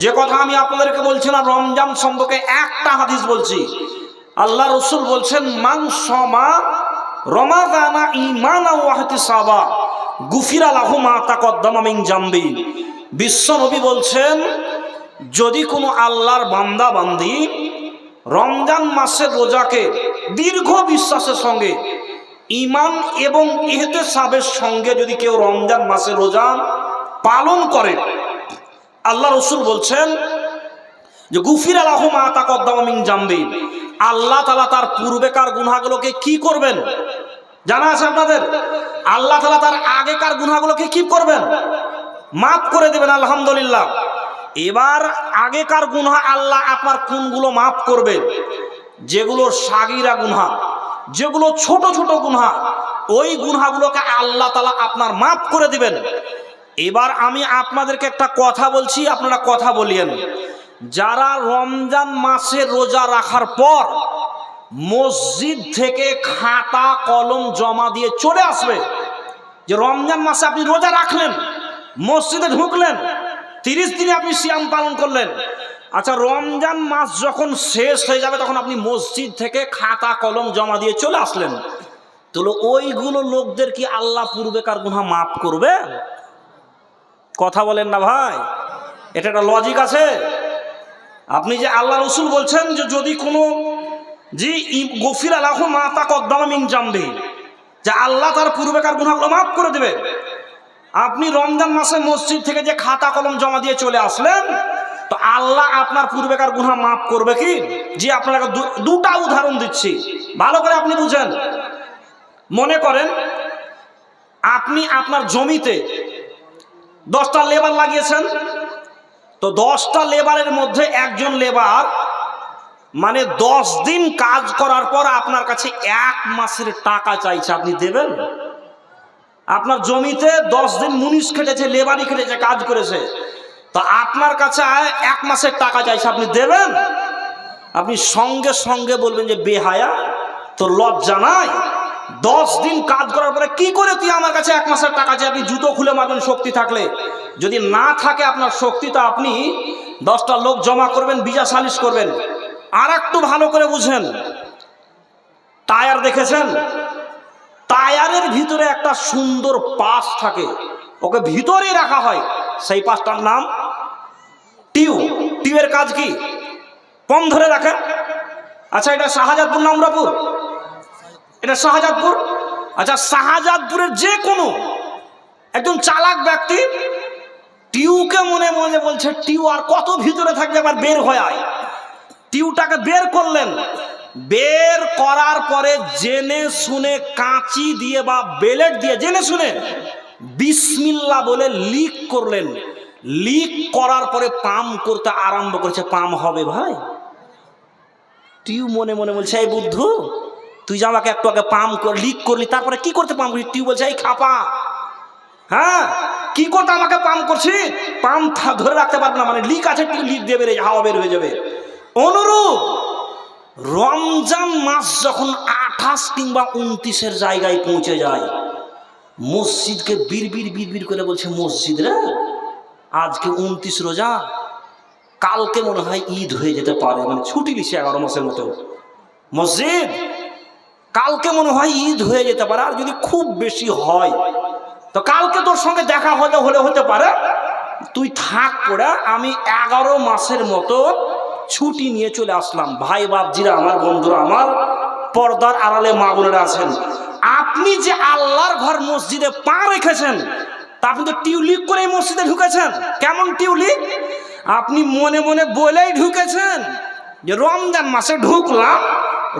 যে কথা আমি আপনাদেরকে বলছি না, রমজান সম্পর্কে একটা হাদিস বলছি। আল্লাহ রসুল বলছেন, মান সমা রমাদানা ঈমানান ওয়া ইহতিসাবা গুফিরা লাহু মা তাকদ্দামা মিন জামবি। বিশ্ব নবী বলছেন, যদি কোনো আল্লাহর বান্দা বান্দি রমজান মাসের রোজাকে দীর্ঘ বিশ্বাসের সঙ্গে, ঈমান এবং ইহতিসাবের সঙ্গে যদি কেউ রমজান মাসের রোজা পালন করে, আল্লাহ রসুল বলছেন যে গুফিরা লাহু মা তাকদ্দামা মিন জামবি, আল্লাহ তাআলা তার পূর্বেকার গুনাহগুলোকে কি করবেন জানা আছে আপনাদের? আল্লাহ তাআলা তার আগেকার গুনাহগুলোকে কি করবেন? মাফ করে দেবেন। আলহামদুলিল্লাহ। এবার আগেকার গুনাহ আল্লাহ আপনার কোনগুলো মাফ করবে? যেগুলো সাগীরা গুনাহ, যেগুলো ছোট ছোট গুনাহ, ওই গুনাহগুলোকে আল্লাহ তাআলা আপনার মাফ করে দিবেন। এবার আমি আপনাদেরকে একটা কথা বলছি, আপনারা কথা বলিয়েন। যারা রমজান মাসে রোজা রাখার পর মসজিদ থেকে খাতা কলম জমা দিয়ে চলে আসবে, যে রমজান মাসে আপনি রোজা রাখলেন, মসজিদে ঢুকলেন, 30 দিনে আপনি সিয়াম পালন করলেন, আচ্ছা রমজান মাস যখন শেষ হয়ে যাবে তখন আপনি মসজিদ থেকে খাতা কলম জমা দিয়ে চলে আসলেন, তাহলে ওইগুলো লোকদের কি আল্লাহ পূর্বেকার গুনাহ মাফ করবে? কথা বলেন না ভাই, এটা একটা লজিক আছে। আপনি যে আল্লাহ রসুল বলছেন যে যদি কোনো জি গফিরা লাহু মা তাকদ্দামা মিন জামবি, যে আল্লাহ তার পূর্বেকার গুনাহগুলো মাফ করে দেবে, আপনি রমজান মাসে মসজিদ থেকে যে খাতা কলম জমা দিয়ে চলে আসলেন, তো আল্লাহ আপনার পূর্বেকার গুনাহ মাফ করবে কি? জি আপনাকে দুটা উদাহরণ দিচ্ছি, ভালো করে আপনি বুঝেন। মনে করেন আপনি আপনার জমিতে 10টা লেবার লাগিয়েছেন, তো 10টা লেবারের মধ্যে একজন লেবার মানে 10 দিন কাজ করার পর আপনার কাছে 1 মাসের টাকা চাইছে, আপনি দেবেন? আপনার জমিতে 10 দিন মুনিশ খেটেছে, লেবারি খেটেছে, কাজ করেছে, তো আপনার কাছে 1 মাসের টাকা চাইছে, আপনি দেবেন? আপনি সঙ্গে সঙ্গে বলবেন যে বেহায়া, তোর লজ্জা নাই? 10 দিন কাজ করার পরে কি করে তুই আমার কাছে 1 মাসের টাকা চাই? আপনি জুতো খুলে মারবেন শক্তি থাকলে। যদি না থাকে আপনার শক্তি, তো আপনি 10টা লোক জমা করবেন, বিচার সালিশ করবেন। আর একটু ভালো করে বুঝেন, টায়ার দেখেছেন? টায়ারের ভিতরে একটা সুন্দর পাশ থাকে, ওকে ভিতরেই রাখা হয়, সেই পাশটার নাম টিউ। টিউয়ের কাজ কি? পম ধরে রাখে। আচ্ছা এটা শাহজাদপুর না আমরাপুর? এটা শাহজাদপুর। আচ্ছা শাহজাদপুরের যে কোনো একজন চালাক ব্যক্তি টিউকে মনে মনে বলছে, টিউ আর কত ভিতরে থাকবে, আবার বের হয়ে আয়। টিউটাকে বের করলেন, বের করার পরে জেনে শুনে কাঁচি দিয়ে বা বেলেট দিয়ে জেনে শুনে বিসমিল্লাহ বলে লিক করলেন। লিক করার পরে পাম করতে আরম্ভ করেছে, পাম হবে ভাই। টিউ মনে মনে বলছে, এই বুদ্ধু, তুই যে আমাকে একটু আগে পাম লিক করলি, তারপরে কি করতে পাম করলি? টিউ বলছে, এই খাপা, হ্যাঁ কি করতে আমাকে পাম করছি? পাম ধরে রাখতে পারবে না, মানে লিক আছে, টিউ লিক দিয়ে বের হাওয়া বের হয়ে যাবে। অনুরূপ রমজান মাস যখন 28 কিংবা 29-এর জায়গায় পৌঁছে যায়, মসজিদকে বিড়বিড় করে বলছে, মসজিদ রে আজকে 29 রোজা, কালকে মনে হয় ঈদ হয়ে যেতে পারে, মানে ছুটি লিছে 11 মাসের মতো। মসজিদ কালকে মনে হয় ঈদ হয়ে যেতে পারে, আর যদি খুব বেশি হয় তো কালকে তোর সঙ্গে দেখা হলে হতে পারে, তুই থাক পড়ে, আমি 11 মাসের মতো ছুটি নিয়ে চলে আসলাম। ভাই বাপজিরা আমার, বন্ধুরা আমার, পর্দার আড়ালে মা বোনেরা আছেন, আপনি যে আল্লাহর ঘর মসজিদে পা রেখেছেন, তা আপনি তো টিউলিক করে মসজিদে ঢুকেছেন। কেমন টিউলিক? আপনি মনে মনে বলেই ঢুকেছেন যে রমজান মাসে ঢুকলাম,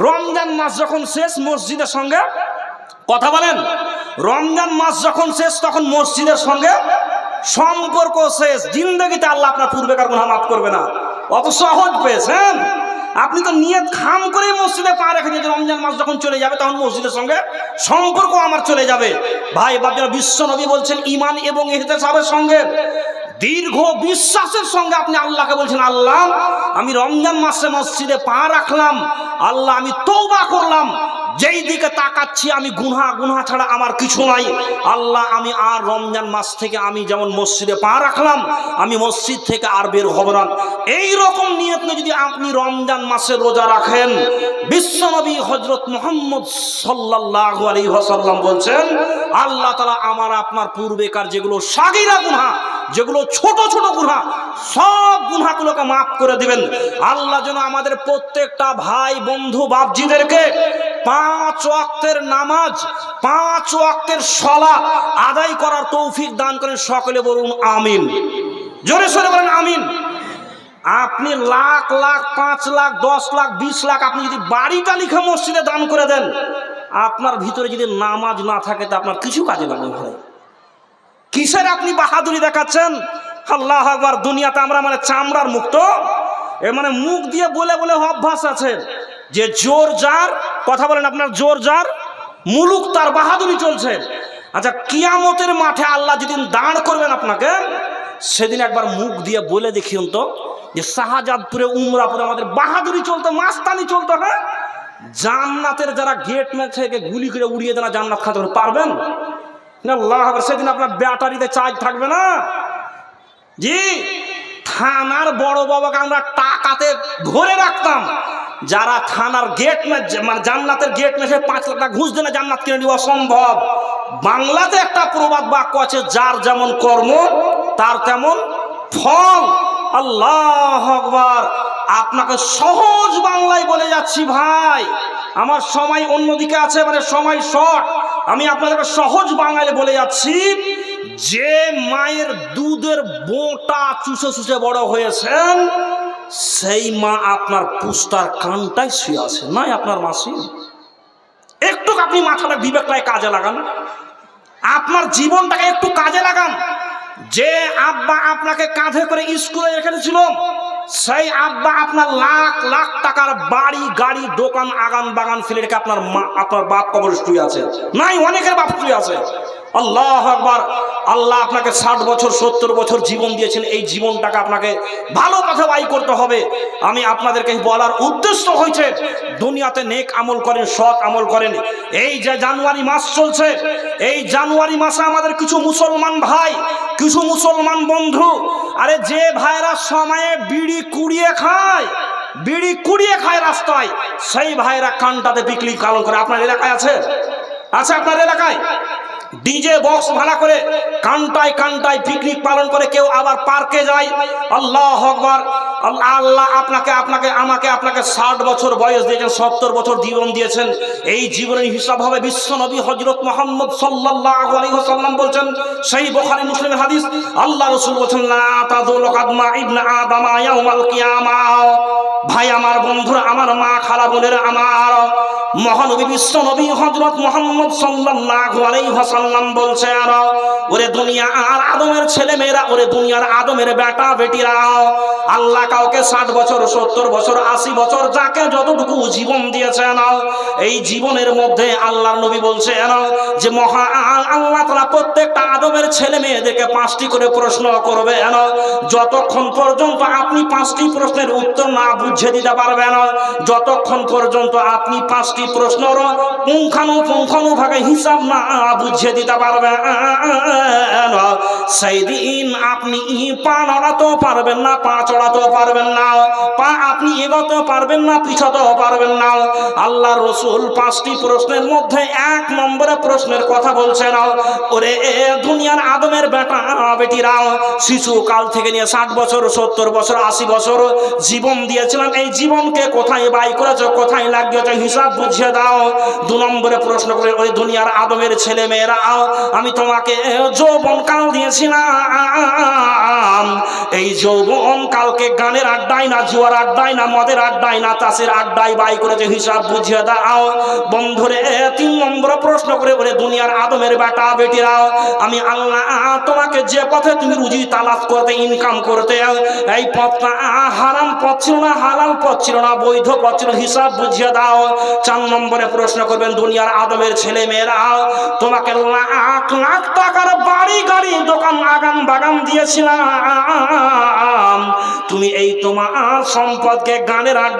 রমজান মাস যখন শেষ মসজিদের সঙ্গে, কথা বলেন, রমজান মাস যখন শেষ তখন মসজিদের সঙ্গে সম্পর্ক শেষ। জিন্দেগিতে আল্লাহ আপনার পূর্বেকার গুনাহ মাফ করবে না। অত সহজ পেয়েছেন? আপনি তো নিয়ত খাম করে মসজিদে পা রেখেছেন, রমজান মাস যখন চলে যাবে তখন মসজিদের সঙ্গে সম্পর্ক আমার চলে যাবে। ভাই বাপরা, বিশ্ব নবী বলছেন ঈমান এবং ইহতিসাবের সঙ্গে দীর্ঘ বিশ্বাসের সঙ্গে আপনি আল্লাহকে বলছেন, আল্লাহ আমি রমজান মাসে মসজিদে পা রাখলাম, আল্লাহ আমি তওবা করলাম, যেই দিকে তাকাচ্ছি আমি গুনাহ ছাড়া আমার কিছু নাই, আল্লাহ আমি আর রমজান মাস থেকে আমি যেমন মসজিদে পা রাখলাম, আমি মসজিদ থেকে আর বের হব না। এইরকম নিয়ত নিয়ে যদি আপনি রমজান মাসে রোজা রাখেন, বিশ্বনবী হযরত মুহাম্মদ সাল্লাল্লাহু আলাইহি ওয়াসাল্লাম বলছেন, আল্লাহ তাআলা আমার আপনার পূর্বেকার যেগুলো সাগীরা গুনাহ, যেগুলো ছোট ছোট গুনাহ, সব গুনাহগুলোকে মাফ করে দিবেন। আল্লাহ যেন আমাদের প্রত্যেকটা ভাই বন্ধু বাপজিদেরকে 5 ওয়াক্তের নামাজ, 5 ওয়াক্তের সালাত আদায় করার তৌফিক দান করেন। সকলে বলুন আমিন, জোরে সোরে বলেন আমিন। আপনি লাখ লাখ, 5 লাখ, 10 লাখ, 20 লাখ আপনি যদি বাড়িটা লিখে মসজিদে দান করে দেন, আপনার ভিতরে যদি নামাজ না থাকে তা আপনার কিছু কাজে লাগবে ভাই। কিসের আপনি বাহাদুরি দেখাচ্ছেন? আল্লাহু আকবার। দুনিয়াতে আমরা মানে চামড়ার মুক্ত, মানে মুখ দিয়ে বলে বলে অভ্যাস আছে যে জোর যার, কথা বলেন আপনার, জোর যার মুলুক তার, বাহাদুরি চলছে। আচ্ছা, কিয়ামতের মাঠে আল্লাহ যেদিন দাঁড় করবেন আপনাকে, সেদিন একবার মুখ দিয়ে বলে দেখিউন তো যে শাহজাদপুরে, উমরাপুরে আমাদের বাহাদুরি চলতো, মাস্তানি চলতো। হ্যাঁ, জান্নাতের যারা গেট ম্যাচ থেকে গুলি করে উড়িয়ে দেনা জান্নাত খাতে পারবেন না? আল্লাহ, সেদিন আপনার ব্যাটারিতে চার্জ থাকবে না। জি, থানার বড় বাবাকে আমরা টাকাতে ধরে রাখতাম, যারা থানার গেট ম্যাচ মানে জান্নাতের গেট ম্যাচে 5 লাখ টাকা ঘুষ দেয় না জান্নাত কিনে নেওয়া অসম্ভব। বাংলাতে একটা প্রবাদ বাক্য আছে, যার যেমন কর্ম তার তেমন ফল। আল্লাহু আকবার। আপনাকে সহজ বাংলায় বলে যাচ্ছি ভাই, আমার সময় অন্যদিকে আছে, মানে সময় শর্ট, আমি আপনাদেরকে সহজ বাংলায় বলে যাচ্ছি। যে মায়ের দুধের বোঁটা চুষে চুষে বড় হয়েছেন, সেই মা আপনার পুস্তার কানটাই শুয়ে আছে, নয় আপনার মাসি। একটু আপনি মাথাটা বিবেকটাকে কাজে লাগান, আপনার জীবনটাকে একটু কাজে লাগান। যে আব্বা আপনাকে কাঁধে করে স্কুলে রেখেছিল, সেই আব্বা আপনার লাখ লাখ টাকার বাড়ি গাড়ি দোকান আগান বাগান ফেলে রেখে আপনার মা, আপনার বাপ কবর শুয়ে আছে, নাই অনেকের বাপ শুয়ে আছে। আল্লাহু আকবার। আল্লাহ আপনাকে 60 বছর 70 বছর জীবন দিয়েছেন, এই জীবনটাকে আপনাকে ভালো পথে ব্যয় করতে হবে। আমি আপনাদেরকে বলার উদ্দেশ্য হয়েছে, দুনিয়াতে নেক আমল করেন, সৎ আমল করেন। এই যে জানুয়ারি মাস চলছে, এই জানুয়ারি মাসে আমাদের কিছু মুসলমান ভাই, কিছু মুসলমান বন্ধু, আরে যে ভাইরা সময়ে বিড়ি কুড়িয়ে খায়, বিড়ি কুড়িয়ে খায় রাস্তায়, সেই ভাইরা কানটাতে পিকলি পালন করে। আপনার এলাকায় আছে? আচ্ছা, আপনার এলাকায় ডিজে বক্স ভাড়া করে কান্টায় কান্টায় পিকনিক পালন করে, কেউ আবার পার্কে যায়। আল্লাহু আকবার। আল্লাহ আপনাকে 60 বছর বয়স দিয়েছেন, 70 বছর জীবন দিয়েছেন। এই জীবনের হিসাব হবে বিশ্বনবী হযরত মুহাম্মদ সাল্লাল্লাহু আলাইহি ওয়াসাল্লাম বলছেন, সেই বুখারী মুসলিমের হাদিস, আল্লাহ রাসূল বলেছেন, লা তাযুলু কাদমা ইবনে আদম ইয়াউমাল কিয়ামাহ। ভাই আমার, বন্ধুরা আমার, মা খালা বোনেরা আমার, মহানবী বিশ্বনবী হযরত মুহাম্মদ সাল্লাল্লাহু আলাইহি ওয়াসাল্লাম বলছেন, ওরে দুনিয়া আর আদমের ছেলে মেয়েরা, ওরে দুনিয়ার আদমের বেটা বেটিরা, আল্লাহ কাউকে 60 বছর 70 বছর 80 বছর যাকে যতটুকু জীবন দিয়েছেন, এই জীবনের মধ্যে আল্লাহর নবী বলছেন যে আল্লাহ তাআলা প্রত্যেকটা আদমের ছেলে মেয়েদেরকে 5টি করে প্রশ্ন করবেন। যতক্ষণ পর্যন্ত আপনি 5টি প্রশ্নের উত্তর না বুঝে দিতে পারবেন, যতক্ষণ পর্যন্ত আপনি 5টি প্রশ্নের পুঙ্খানুপুঙ্খানুভাবে হিসাব না বুঝে দিতে পারবেন, সেই দিন আপনি পা নড়াতেও পারবেন না, পা চড়াতেও পারবেন না, পা আপনি এগোতেও পারবেন না, পিছাতেও পারবেন না। আল্লাহ রাসূল 5টি প্রশ্নের মধ্যে 1 নম্বরে প্রশ্নের কথা বলছেন, ওরে দুনিয়ার আদমের বেটা বেটিরা, শিশুকাল থেকে নিয়ে 60 বছর 70 বছর 80 বছর জীবন দিয়েছিলাম, এই জীবনকে কোথায় ব্যয় করেছো, কোথায় লাগিয়েছো, হিসাব বুঝিয়ে দাও। 2 নম্বরে প্রশ্ন করে, ওই দুনিয়ার আদমের ছেলে মেয়েরা, আমি তোমাকে যৌবনকাল দিয়েছিলাম, এই যৌবন কালকে গানের আড্ডায় না, জুয়ার আড্ডায় না, মদের আড্ডায় না, তাসের আড্ডায় বাই করেছে, হিসাব বুঝিয়ে দাও বন্ধুরে। 3 নম্বর প্রশ্ন করে বলে, দুনিয়ার আদমের বেটা বেটিরা, আমি আল্লাহ তোমাকে যে পথে তুমি রুজি তালাশ করতে, ইনকাম করতে, এই পথটা হারাম পথ ছিল না, হালাল পথ ছিল না, বৈধ পথ ছিল, হিসাব বুঝিয়ে দাও। 4 নম্বরে প্রশ্ন করবেন, দুনিয়ার আদমের ছেলে মেয়েরা, তোমাকে লাখ লাখ টাকার বাড়ি গাড়ি দোকান আগান বাগান দিয়েছিলাম, তুমি এই তোমার সম্পদকে গানের আড্ডা